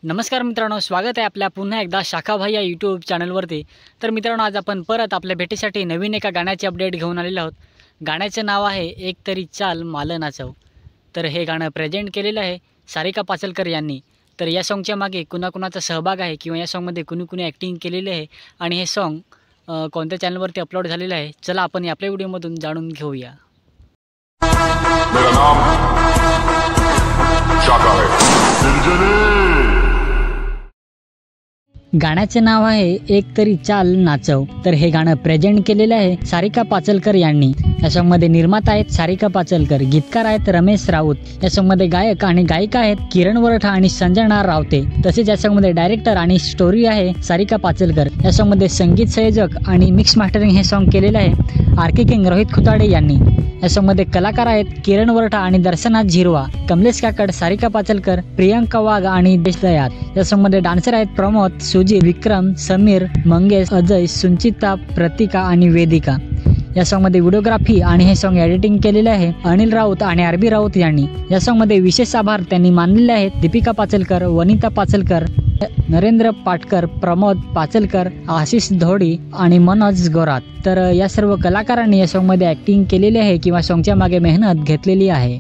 नमस्कार मित्रांनो, स्वागत आहे आपल्या पुन्हा एकदा शाखाभाई या यूट्यूब चॅनलवरती। तर मित्रांनो, आज आपण परत आपल्या भेटीसाठी नवीन एका गाण्याचे अपडेट घेऊन आलेलो आहोत। गाण्याचं नाव आहे एक तरी चाल माल नाचव। तर हे गाणं प्रेझेंट केलेलं आहे सारिका पाचलकर यांनी। तर या सॉन्गच्या मागे कुणाकुणाचा सहभाग आहे किंवा या सॉन्गमध्ये कुणी ॲक्टिंग केलेली आहे आणि हे सॉन्ग कोणत्या चॅनलवरती अपलोड झालेलं आहे, चला आपण आपल्या व्हिडिओमधून जाणून घेऊया। मेरा नाम शाखा है। गाण्याचे नाव आहे एक तरी चाल नाचव। तर हे गाणं प्रेझेंट केलेलं आहे सारिका पाचलकर यांनी। या सॉन्गमध्ये निर्माता आहेत सारिका पाचलकर, गीतकार आहेत रमेश राऊत। या सॉन्गमध्ये गायक आणि गायिका आहेत किरण वरठा आणि संजना रावते। तसेच या सॉन्गमध्ये डायरेक्टर आणि स्टोरी आहे सारिका पाचलकर। या सॉन्गमध्ये संगीत संयोजक आणि मिक्स मास्टरिंग हे सॉन्ग केलेलं आहे आर.के. किंग रोहित खुताडे यांनी। या सॉन्गमध्ये कलाकार आहेत किरण वरठा आणि दर्शना झिरवा, कमलेश काकड, सारिका पाचलकर, प्रियंका वाघ आणि देश दयात। या सॉन्गमध्ये डान्सर आहेत प्रमोद, सुजीत, विक्रम, समीर, मंगेश, अजय, सुंचिता, प्रतिका आणि वेदिका। या सॉन्गमध्ये व्हिडिओग्राफी आणि हे सॉन्ग एडिटिंग केलेले आहे अनिल राऊत आणि आर.बी. राऊत यांनी। या सॉन्गमध्ये विशेष आभार त्यांनी मानलेले आहेत दीपिका पाचलकर, वनिता पाचलकर, नरेंद्र पाटकर, प्रमोद पाचलकर, आशिष धोडी आणि मनोज गोरात। तर या सर्व कलाकारांनी या सॉन्गमध्ये ॲक्टिंग केलेली आहे किंवा सॉन्गच्या मागे मेहनत घेतलेली आहे।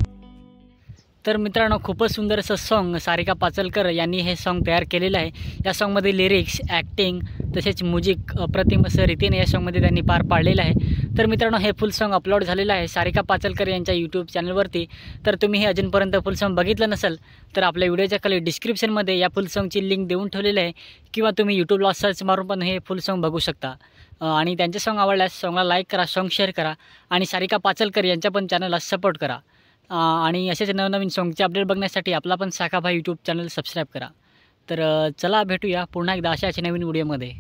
तर मित्रांनो, खूपच सुंदर असं सॉन्ग सारिका पाचलकर यांनी हे सॉन्ग तयार केलेलं आहे। या सॉन्गमध्ये लिरिक्स, ॲक्टिंग तसेच म्युझिक अप्रतिम असं रीतीने या सॉन्गमध्ये त्यांनी पार पाडलेलं आहे। तर मित्रांनो, हे फुल सॉन्ग अपलोड झालेलं आहे सारिका पाचलकर यांच्या यूट्यूब चॅनलवरती। तर तुम्ही हे अजूनपर्यंत फुल सॉन्ग बघितलं नसेल तर आपल्या व्हिडिओच्या खाली डिस्क्रिप्शनमध्ये या फुल सॉन्गची लिंक देऊन ठेवलेली आहे किंवा तुम्ही यूट्यूबला सर्च मारून पण हे फुल सॉन्ग बघू शकता। आणि त्यांचे सॉन्ग आवडल्यास सॉन्गला लाईक करा, सॉन्ग शेअर करा आणि सारिका पाचलकर यांच्या पण चॅनलला सपोर्ट करा। आणि असेच नवनवीन सॉन्गचे अपडेट बघण्यासाठी आपला पण शाखाभाई यूट्यूब चॅनल सबस्क्राईब करा। तर चला भेटूया पुन्हा एकदा अशाच नवीन व्हिडिओमध्ये।